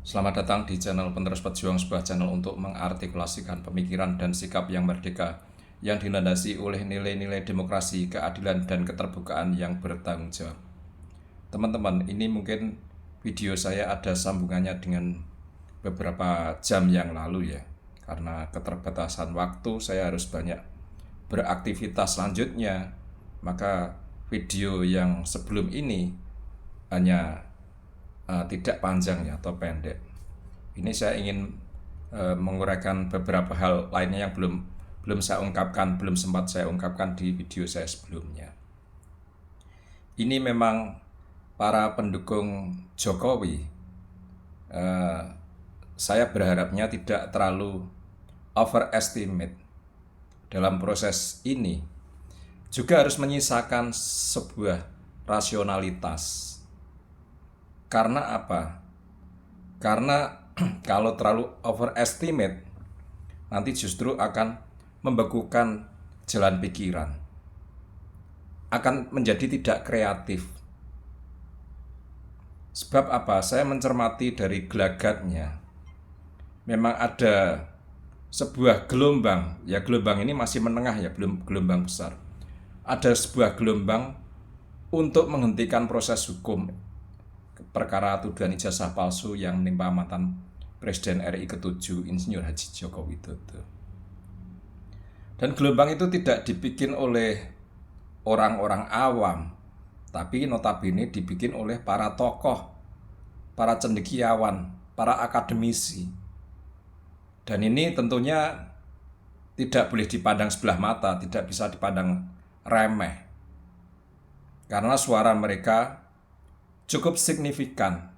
Selamat datang di channel Penerus Pejuang, sebuah channel untuk mengartikulasikan pemikiran dan sikap yang merdeka, yang dilandasi oleh nilai-nilai demokrasi, keadilan, dan keterbukaan yang bertanggung jawab. Teman-teman, ini mungkin video saya ada sambungannya dengan beberapa jam yang lalu ya. Karena keterbatasan waktu, saya harus banyak beraktivitas selanjutnya. Maka video yang sebelum ini hanya tidak panjang ya atau pendek. Ini saya ingin menguraikan beberapa hal lainnya yang belum saya ungkapkan, belum sempat saya ungkapkan di video saya sebelumnya. Ini memang para pendukung Jokowi, saya berharapnya tidak terlalu overestimate dalam proses ini. Juga harus menyisakan sebuah rasionalitas. Karena apa? Karena kalau terlalu overestimate, nanti justru akan membekukan jalan pikiran. Akan menjadi tidak kreatif. Sebab apa? Saya mencermati dari gelagatnya. Memang ada sebuah gelombang, ya gelombang ini masih menengah ya, belum gelombang besar. Ada sebuah gelombang untuk menghentikan proses hukum perkara tuduhan ijazah palsu yang menimpa mantan Presiden RI ke-7 Insinyur Haji Joko Widodo. Dan gelombang itu tidak dibikin oleh orang-orang awam, tapi notabene dibikin oleh para tokoh, para cendekiawan, para akademisi. Dan ini tentunya tidak boleh dipandang sebelah mata, tidak bisa dipandang remeh. Karena suara mereka cukup signifikan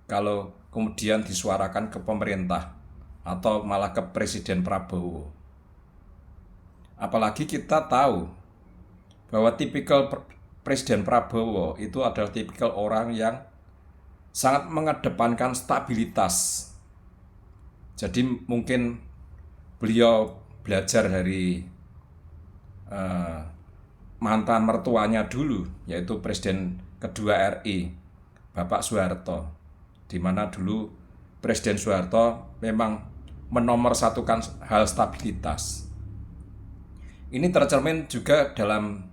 kalau kemudian disuarakan ke pemerintah atau malah ke Presiden Prabowo. Apalagi kita tahu bahwa tipikal Presiden Prabowo itu adalah tipikal orang yang sangat mengedepankan stabilitas. Jadi mungkin beliau belajar dari mantan mertuanya dulu, yaitu Presiden kedua RI, Bapak Soeharto, di mana dulu Presiden Soeharto memang menomorsatukan hal stabilitas. Ini tercermin juga dalam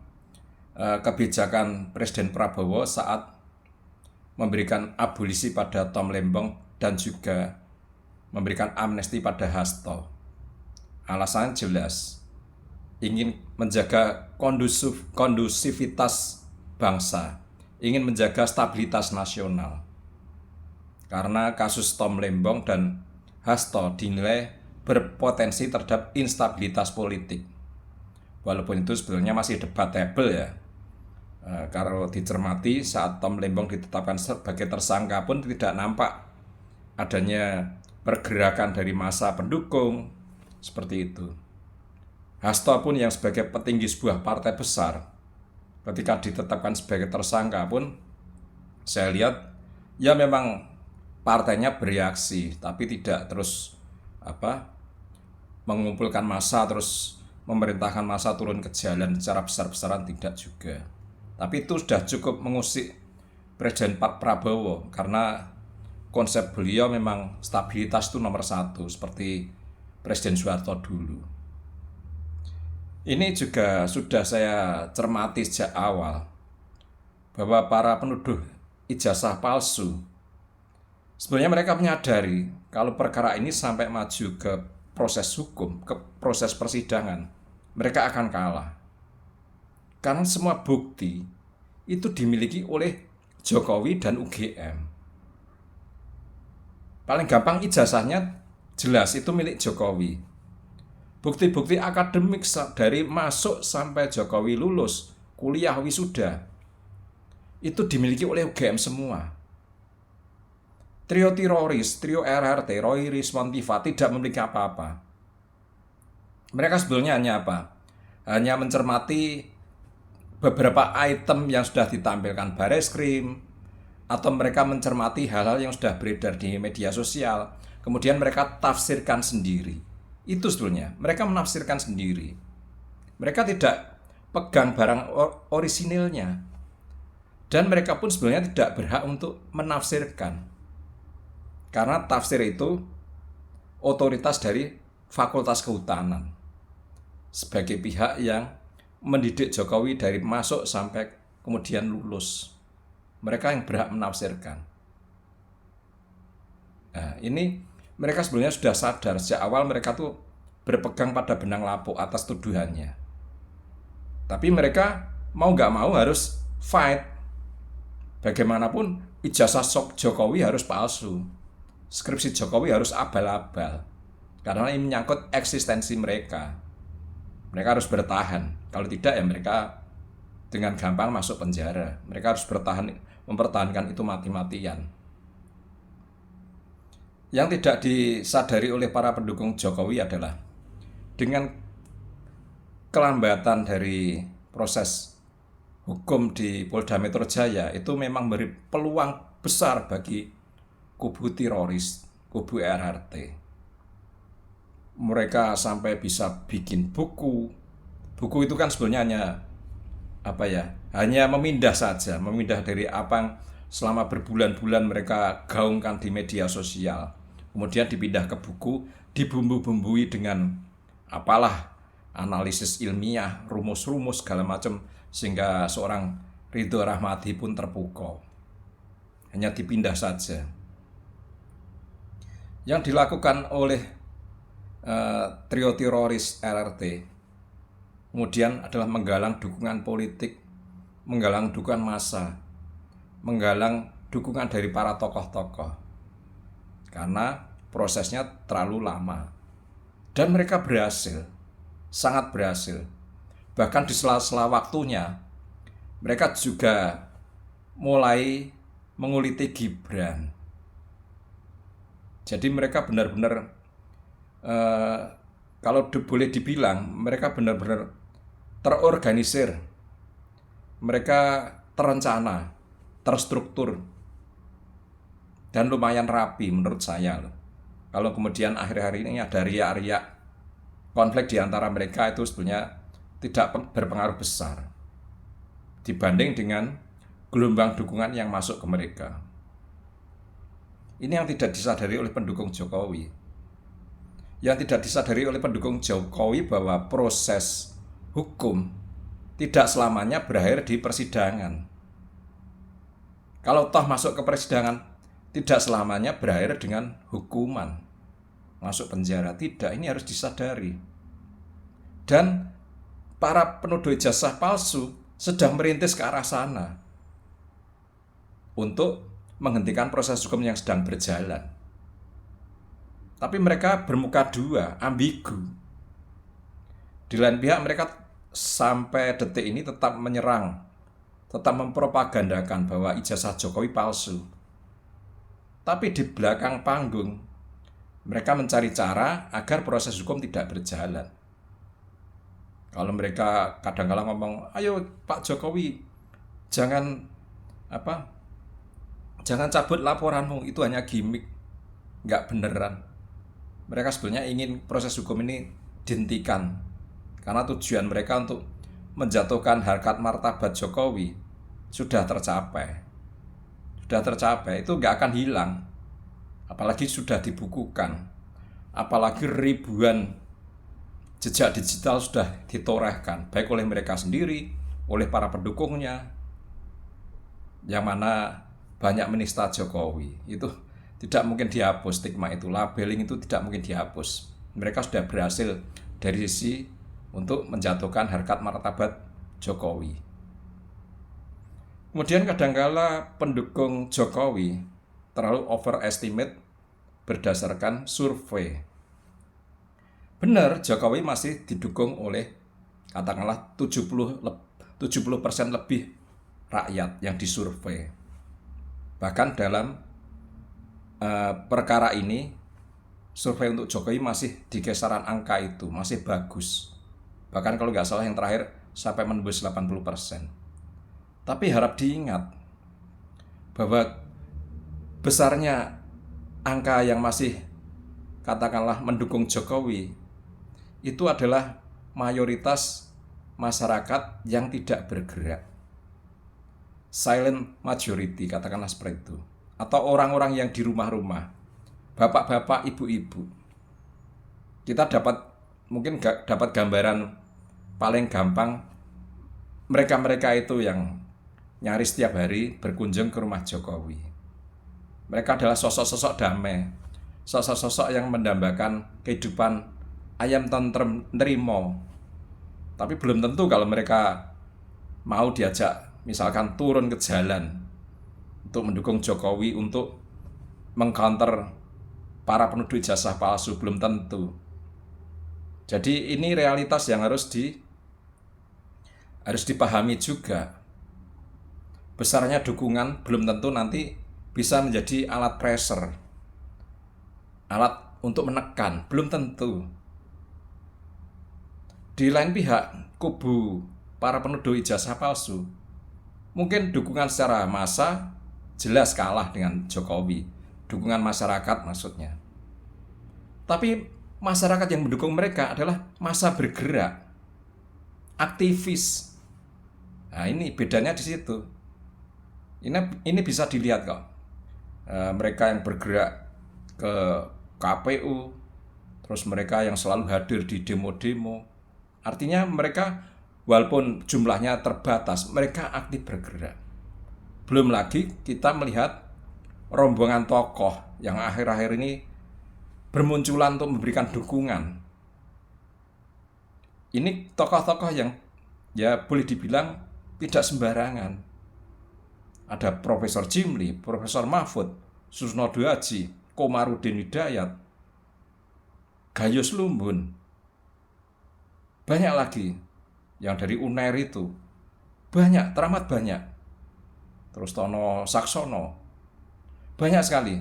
kebijakan Presiden Prabowo saat memberikan abolisi pada Tom Lembong dan juga memberikan amnesti pada Hasto. Alasannya jelas, ingin menjaga kondusivitas bangsa, ingin menjaga stabilitas nasional. Karena kasus Tom Lembong dan Hasto dinilai berpotensi terhadap instabilitas politik. Walaupun itu sebenarnya masih debatable ya. Kalau dicermati saat Tom Lembong ditetapkan sebagai tersangka pun tidak nampak adanya pergerakan dari massa pendukung seperti itu. Hasto pun yang sebagai petinggi sebuah partai besar, ketika ditetapkan sebagai tersangka pun saya lihat ya memang partainya bereaksi, tapi tidak terus mengumpulkan massa terus memerintahkan massa turun ke jalan secara besar-besaran, tidak juga. Tapi itu sudah cukup mengusik Presiden Prabowo karena konsep beliau memang stabilitas itu nomor satu, seperti Presiden Soeharto dulu. Ini juga sudah saya cermati sejak awal bahwa para penuduh ijazah palsu sebenarnya mereka menyadari kalau perkara ini sampai maju ke proses hukum, ke proses persidangan, mereka akan kalah. Karena semua bukti itu dimiliki oleh Jokowi dan UGM. Paling gampang ijazahnya jelas itu milik Jokowi. Bukti-bukti akademik dari masuk sampai Jokowi lulus, kuliah wisuda, itu dimiliki oleh UGM semua. Trio teroris, trio RRT, Roy Rizwan Tifa tidak memiliki apa-apa. Mereka sebetulnya hanya apa? Hanya mencermati beberapa item yang sudah ditampilkan Bareskrim, atau mereka mencermati hal-hal yang sudah beredar di media sosial, kemudian mereka tafsirkan sendiri. Itu sebetulnya, mereka menafsirkan sendiri. Mereka tidak pegang barang orisinilnya. Dan mereka pun sebenarnya tidak berhak untuk menafsirkan. Karena tafsir itu otoritas dari Fakultas Kehutanan sebagai pihak yang mendidik Jokowi dari masuk sampai kemudian lulus. Mereka yang berhak menafsirkan. Nah, ini mereka sebenarnya sudah sadar sejak awal, mereka tuh berpegang pada benang lapuk atas tuduhannya. Tapi mereka mau gak mau harus fight. Bagaimanapun ijazah Jokowi harus palsu. Skripsi Jokowi harus abal-abal. Karena ini menyangkut eksistensi mereka. Mereka harus bertahan. Kalau tidak ya mereka dengan gampang masuk penjara. Mereka harus mempertahankan itu mati-matian. Yang tidak disadari oleh para pendukung Jokowi adalah dengan kelambatan dari proses hukum di Polda Metro Jaya itu memang beri peluang besar bagi kubu teroris, kubu RRT. Mereka sampai bisa bikin buku. Buku itu kan sebenarnya hanya memindah saja, memindah dari apa yang selama berbulan-bulan mereka gaungkan di media sosial. Kemudian dipindah ke buku, dibumbu-bumbui dengan apalah analisis ilmiah, rumus-rumus segala macam, sehingga seorang Ridho Rahmadi pun terpukau. Hanya dipindah saja. Yang dilakukan oleh trio teroris RRT kemudian adalah menggalang dukungan politik, menggalang dukungan massa, menggalang dukungan dari para tokoh-tokoh. Karena prosesnya terlalu lama. Dan mereka berhasil, sangat berhasil. Bahkan di sela-sela waktunya, mereka juga mulai menguliti Gibran. Jadi mereka benar-benar, kalau boleh dibilang, mereka benar-benar terorganisir. Mereka terencana, terstruktur, dan lumayan rapi menurut saya. Kalau kemudian akhir-akhir ini ada riak-riak konflik di antara mereka, itu sebenarnya tidak berpengaruh besar dibanding dengan gelombang dukungan yang masuk ke mereka. Ini yang tidak disadari oleh pendukung Jokowi. Yang tidak disadari oleh pendukung Jokowi bahwa proses hukum tidak selamanya berakhir di persidangan. Kalau toh masuk ke persidangan, tidak selamanya berakhir dengan hukuman, masuk penjara. Tidak, ini harus disadari. Dan para penuduh ijazah palsu sedang merintis ke arah sana untuk menghentikan proses hukum yang sedang berjalan. Tapi mereka bermuka dua, ambigu. Di lain pihak mereka sampai detik ini tetap menyerang, tetap mempropagandakan bahwa ijazah Jokowi palsu. Tapi di belakang panggung, mereka mencari cara agar proses hukum tidak berjalan. Kalau mereka kadang-kadang ngomong, ayo Pak Jokowi, jangan cabut laporanmu, itu hanya gimmick, nggak beneran. Mereka sebenarnya ingin proses hukum ini dihentikan, karena tujuan mereka untuk menjatuhkan harkat martabat Jokowi sudah tercapai. Itu nggak akan hilang. Apalagi sudah dibukukan. Apalagi ribuan jejak digital sudah ditorehkan, baik oleh mereka sendiri, oleh para pendukungnya, yang mana banyak menista Jokowi. Itu tidak mungkin dihapus, stigma itu, labeling itu tidak mungkin dihapus. Mereka sudah berhasil dari sisi untuk menjatuhkan harkat martabat Jokowi. Kemudian kadangkala pendukung Jokowi terlalu overestimate berdasarkan survei. Benar, Jokowi masih didukung oleh katakanlah 70% lebih rakyat yang disurvei. Bahkan dalam perkara ini, survei untuk Jokowi masih di kisaran angka itu, masih bagus. Bahkan kalau nggak salah yang terakhir sampai menembus 80%. Tapi harap diingat bahwa besarnya angka yang masih katakanlah mendukung Jokowi itu adalah mayoritas masyarakat yang tidak bergerak. Silent majority, katakanlah seperti itu. Atau orang-orang yang di rumah-rumah, bapak-bapak, ibu-ibu. Kita mungkin dapat gambaran paling gampang, mereka-mereka itu yang nyaris setiap hari berkunjung ke rumah Jokowi. Mereka adalah sosok-sosok damai, sosok-sosok yang mendambakan kehidupan ayam tentrem nerimo. Tapi belum tentu kalau mereka mau diajak misalkan turun ke jalan untuk mendukung Jokowi, untuk mengcounter para penuduh ijazah palsu, belum tentu. Jadi ini realitas yang harus dipahami juga. Besarnya dukungan belum tentu nanti bisa menjadi alat pressure, alat untuk menekan, belum tentu. Di lain pihak, kubu para penuduh ijazah palsu, mungkin dukungan secara massa jelas kalah dengan Jokowi, dukungan masyarakat maksudnya. Tapi masyarakat yang mendukung mereka adalah massa bergerak, aktivis. Nah, ini bedanya di situ. Ini bisa dilihat kok. Mereka yang bergerak ke KPU, terus mereka yang selalu hadir di demo-demo. Artinya mereka walaupun jumlahnya terbatas, mereka aktif bergerak. Belum lagi kita melihat rombongan tokoh yang akhir-akhir ini bermunculan untuk memberikan dukungan. Ini tokoh-tokoh yang ya boleh dibilang tidak sembarangan. Ada Profesor Jimli, Profesor Mahfud, Susno Duaji, Komarudin Hidayat, Gayus Lumbun. Banyak lagi yang dari UNER itu. Banyak, teramat banyak. Terus Tono Saksono. Banyak sekali.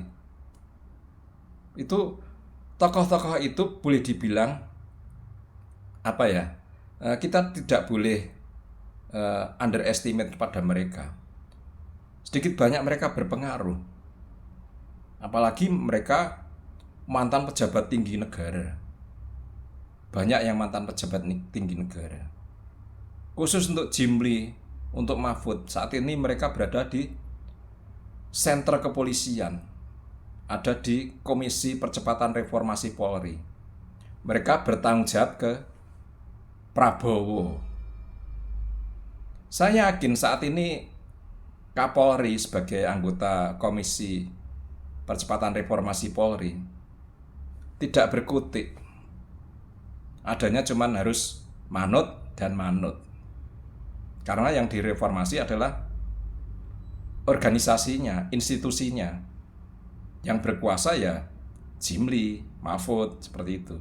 Itu tokoh-tokoh itu boleh dibilang apa ya? Kita tidak boleh underestimate pada mereka. Sedikit banyak mereka berpengaruh. Apalagi mereka mantan pejabat tinggi negara. Banyak yang mantan pejabat tinggi negara. Khusus untuk Jimli, untuk Mahfud, saat ini mereka berada di sentra kepolisian. Ada di Komisi Percepatan Reformasi Polri. Mereka bertanggung jawab ke Prabowo. Saya yakin saat ini Kapolri sebagai anggota Komisi Percepatan Reformasi Polri tidak berkutik. Adanya cuman harus manut dan manut. Karena yang direformasi adalah organisasinya, institusinya. Yang berkuasa ya Jimli, Mahfud, seperti itu.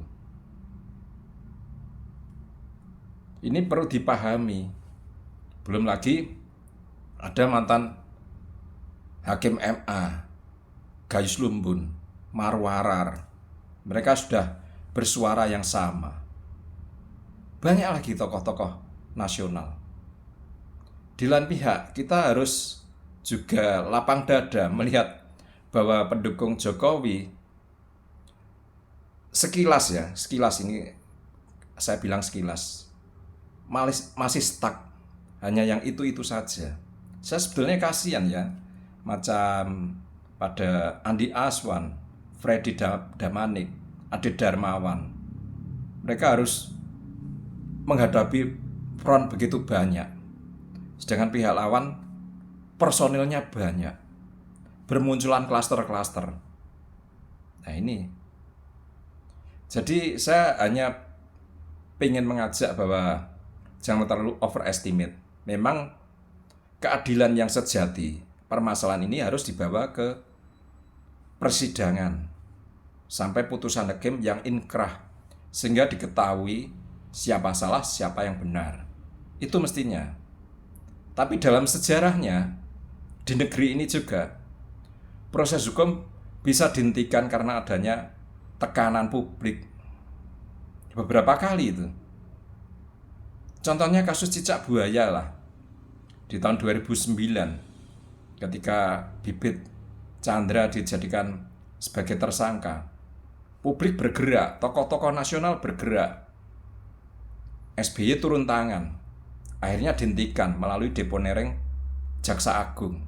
Ini perlu dipahami. Belum lagi ada mantan Hakim MA, Gayus Lumbun, Marwarar. Mereka sudah bersuara yang sama. Banyak lagi tokoh-tokoh nasional. Di lain pihak, kita harus juga lapang dada melihat bahwa pendukung Jokowi sekilas ini saya bilang sekilas, masih stuck, hanya yang itu-itu saja. Saya sebetulnya kasihan ya, macam pada Andi Aswan, Freddy Damanik, Ade Darmawan. Mereka harus menghadapi front begitu banyak. Sedangkan pihak lawan personilnya banyak. Bermunculan klaster-klaster. Nah ini. Jadi saya hanya ingin mengajak bahwa jangan terlalu overestimate. Memang keadilan yang sejati, permasalahan ini harus dibawa ke persidangan sampai putusan hakim yang inkrah, sehingga diketahui siapa salah, siapa yang benar. Itu mestinya. Tapi dalam sejarahnya di negeri ini juga proses hukum bisa dihentikan karena adanya tekanan publik beberapa kali itu. Contohnya kasus cicak buaya lah. Di tahun 2009 ketika Bibit Chandra dijadikan sebagai tersangka, publik bergerak, tokoh-tokoh nasional bergerak. SBY turun tangan, akhirnya dihentikan melalui Deponereng Jaksa Agung.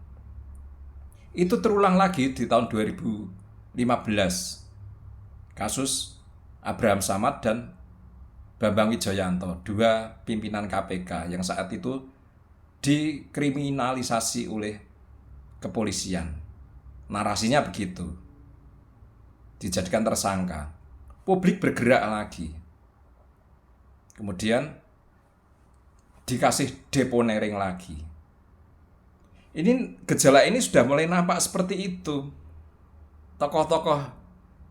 Itu terulang lagi di tahun 2015 kasus Abraham Samad dan Bambang Wijoyanto, dua pimpinan KPK yang saat itu dikriminalisasi oleh kepolisian. Narasinya begitu, dijadikan tersangka. Publik bergerak lagi, kemudian dikasih deponering lagi. Ini gejala ini sudah mulai nampak seperti itu. Tokoh-tokoh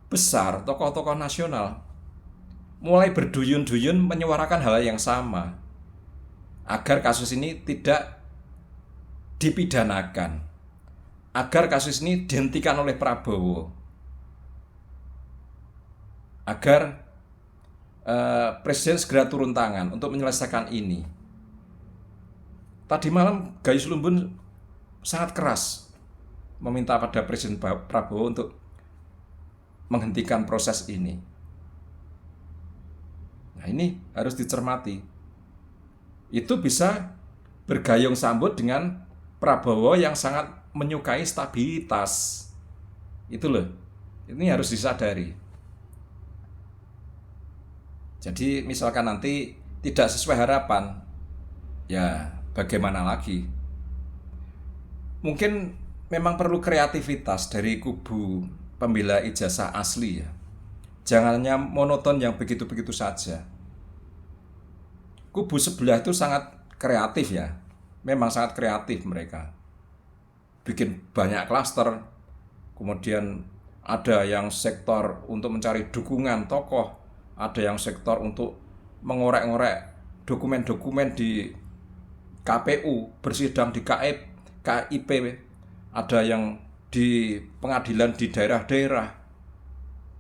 besar, tokoh-tokoh nasional mulai berduyun-duyun menyuarakan hal yang sama agar kasus ini tidak dipidanakan, agar kasus ini dihentikan oleh Prabowo, agar Presiden segera turun tangan untuk menyelesaikan ini. Tadi malam Gayus Lumbun sangat keras meminta pada Presiden Prabowo untuk menghentikan proses ini. Nah, ini harus dicermati. Itu bisa bergayung sambut dengan Prabowo yang sangat menyukai stabilitas. Itu loh, ini harus disadari. Jadi misalkan nanti tidak sesuai harapan, ya bagaimana lagi? Mungkin memang perlu kreativitas dari kubu pembela ijazah asli ya. Jangan hanya monoton yang begitu-begitu saja. Kubu sebelah itu sangat kreatif ya. Memang sangat kreatif mereka. Bikin banyak klaster. Kemudian ada yang sektor untuk mencari dukungan tokoh. Ada yang sektor untuk mengorek-ngorek dokumen-dokumen di KPU, bersidang di KIP, ada yang di pengadilan di daerah-daerah.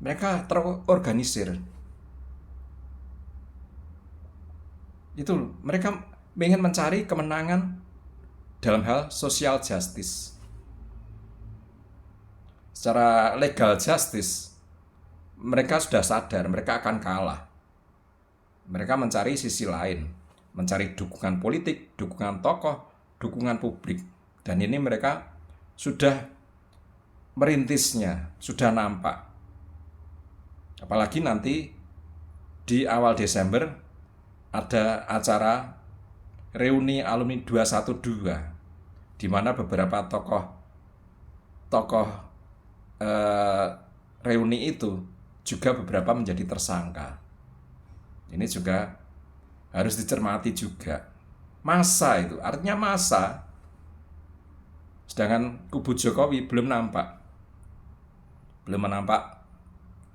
Mereka terorganisir. Itu mereka ingin mencari kemenangan dalam hal social justice. Secara legal justice, mereka sudah sadar mereka akan kalah. Mereka mencari sisi lain, mencari dukungan politik, dukungan tokoh, dukungan publik. Dan ini mereka sudah merintisnya, sudah nampak. Apalagi nanti di awal Desember ada acara reuni alumni 212, di mana beberapa tokoh reuni itu juga beberapa menjadi tersangka. Ini juga harus dicermati juga. Massa itu, artinya massa. Sedangkan kubu Jokowi belum nampak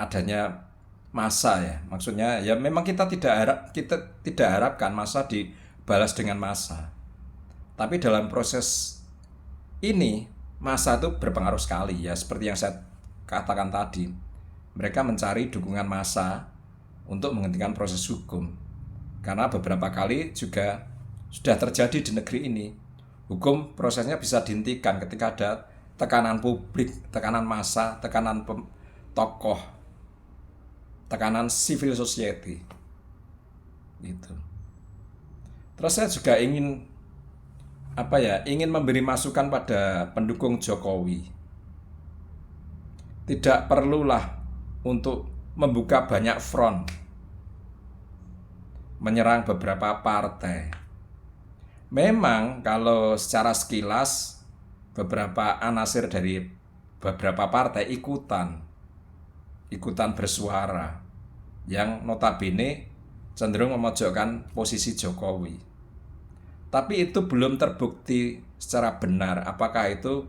adanya massa ya. Maksudnya ya memang kita tidak harapkan massa dibalas dengan massa. Tapi dalam proses ini massa itu berpengaruh sekali ya, seperti yang saya katakan tadi. Mereka mencari dukungan massa untuk menghentikan proses hukum. Karena beberapa kali juga sudah terjadi di negeri ini. Hukum prosesnya bisa dihentikan ketika ada tekanan publik, tekanan massa, tekanan tokoh, tekanan civil society. Gitu. Terus saya juga ingin memberi masukan pada pendukung Jokowi. Tidak perlulah untuk membuka banyak front, menyerang beberapa partai. Memang kalau secara sekilas beberapa anasir dari beberapa partai ikutan bersuara yang notabene cenderung memojokkan posisi Jokowi. Tapi itu belum terbukti secara benar apakah itu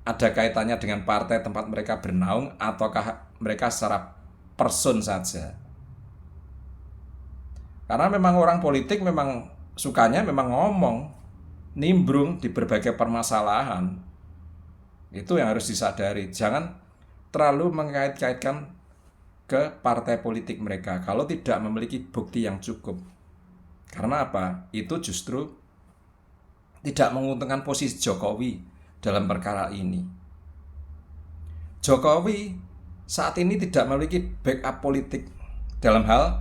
ada kaitannya dengan partai tempat mereka bernaung ataukah mereka secara person saja. Karena memang orang politik memang sukanya memang ngomong, nimbrung di berbagai permasalahan. Itu yang harus disadari. Jangan terlalu mengkait-kaitkan ke partai politik mereka kalau tidak memiliki bukti yang cukup. Karena apa? Itu justru tidak menguntungkan posisi Jokowi dalam perkara ini. Jokowi saat ini tidak memiliki backup politik dalam hal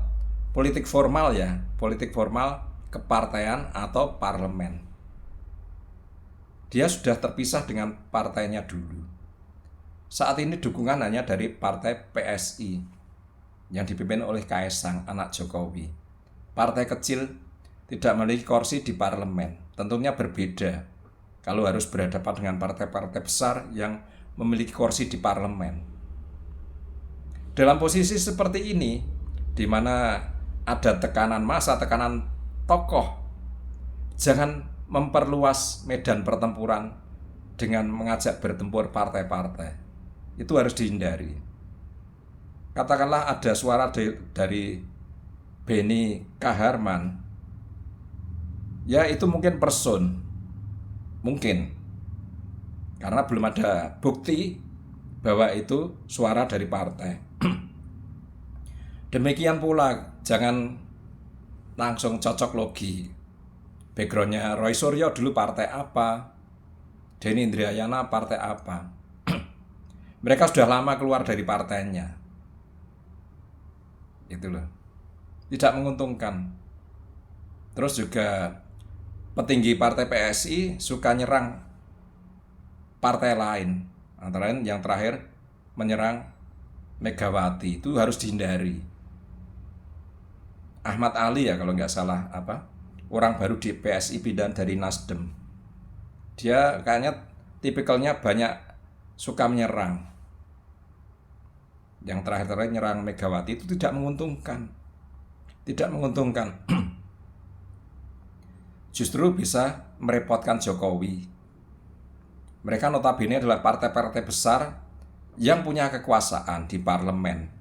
politik formal ya, politik formal kepartaian atau parlemen. Dia sudah terpisah dengan partainya dulu. Saat ini dukungan hanya dari partai PSI yang dipimpin oleh Kaisang, anak Jokowi. Partai kecil tidak memiliki kursi di parlemen. Tentunya berbeda kalau harus berhadapan dengan partai-partai besar yang memiliki kursi di parlemen. Dalam posisi seperti ini, di mana ada tekanan massa, tekanan tokoh, jangan memperluas medan pertempuran dengan mengajak bertempur partai-partai. Itu harus dihindari. Katakanlah ada suara dari Beni Kaharman, ya itu mungkin person, mungkin, karena belum ada bukti bahwa itu suara dari partai. Demikian pula jangan langsung cocok logi. Backgroundnya Roy Suryo dulu partai apa, Denny Indrayana partai apa. Mereka sudah lama keluar dari partainya. Itu loh, tidak menguntungkan. Terus juga petinggi partai PSI suka nyerang partai lain, antara lain yang terakhir menyerang Megawati, itu harus dihindari. Ahmad Ali ya kalau nggak salah, orang baru di PSI pindah dari Nasdem. Dia kayaknya tipikalnya banyak suka menyerang. Yang terakhir nyerang Megawati itu tidak menguntungkan. Tidak menguntungkan. Justru bisa merepotkan Jokowi. Mereka notabene adalah partai-partai besar yang punya kekuasaan di parlemen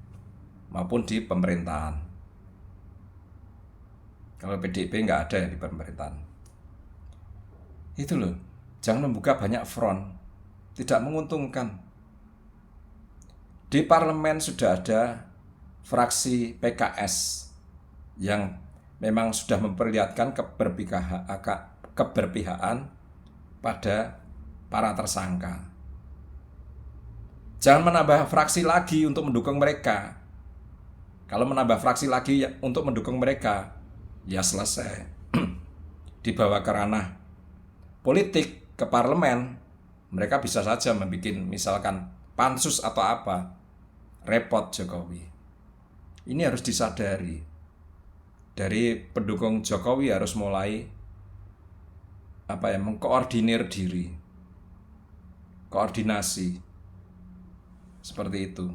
maupun di pemerintahan. Kalau PDIP nggak ada yang di pemerintahan. Itu loh, jangan membuka banyak front, tidak menguntungkan. Di parlemen sudah ada fraksi PKS yang memang sudah memperlihatkan keberpihakan pada para tersangka. Jangan menambah fraksi lagi untuk mendukung mereka. Kalau menambah fraksi lagi untuk mendukung mereka, ya selesai. Dibawa ke ranah politik, ke parlemen, mereka bisa saja membuat misalkan pansus atau apa. Repot Jokowi. Ini harus disadari. Dari pendukung Jokowi harus mulai mengkoordinir diri. Koordinasi. Seperti itu.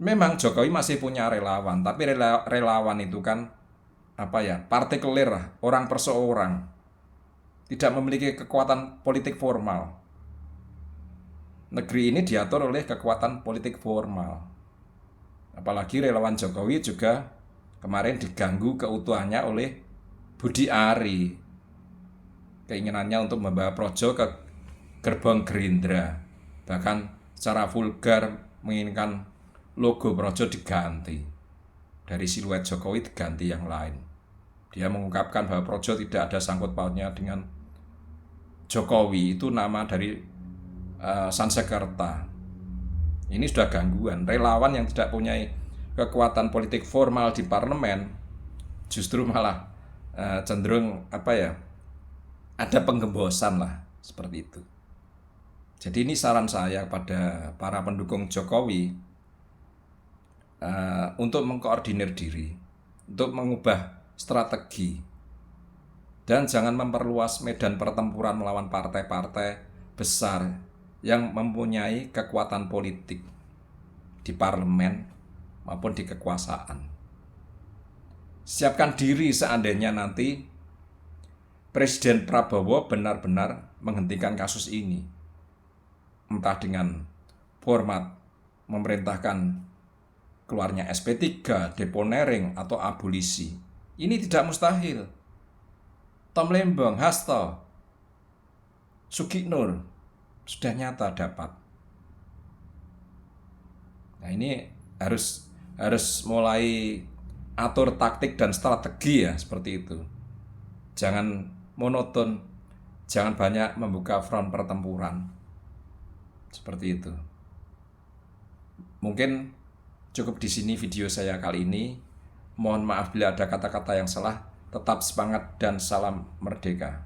Memang Jokowi masih punya relawan, tapi relawan itu kan partikelir lah, orang per seorang. Tidak memiliki kekuatan politik formal. Negeri ini diatur oleh kekuatan politik formal. Apalagi relawan Jokowi juga kemarin diganggu keutuhannya oleh Budi Ari. Keinginannya untuk membawa Projo ke gerbong Gerindra. Bahkan secara vulgar menginginkan logo Projo diganti. Dari siluet Jokowi diganti yang lain. Dia mengungkapkan bahwa Projo tidak ada sangkut pautnya dengan Jokowi. Itu nama dari Sansekerta. Ini sudah gangguan. Relawan yang tidak punya kekuatan politik formal di parlemen justru malah cenderung ada penggembosan lah, seperti itu. Jadi ini saran saya pada para pendukung Jokowi untuk mengkoordinir diri, untuk mengubah strategi, dan jangan memperluas medan pertempuran melawan partai-partai besar yang mempunyai kekuatan politik di parlemen maupun di kekuasaan. Siapkan diri seandainya nanti Presiden Prabowo benar-benar menghentikan kasus ini. Entah dengan format memerintahkan keluarnya SP3, deponering, atau abolisi. Ini tidak mustahil. Tom Lembong, Hasto, Sugiknur sudah nyata dapat. Nah ini harus mulai atur taktik dan strategi ya, seperti itu. Jangan monoton, jangan banyak membuka front pertempuran. Seperti itu. Mungkin cukup di sini video saya kali ini. Mohon maaf bila ada kata-kata yang salah. Tetap semangat dan salam merdeka.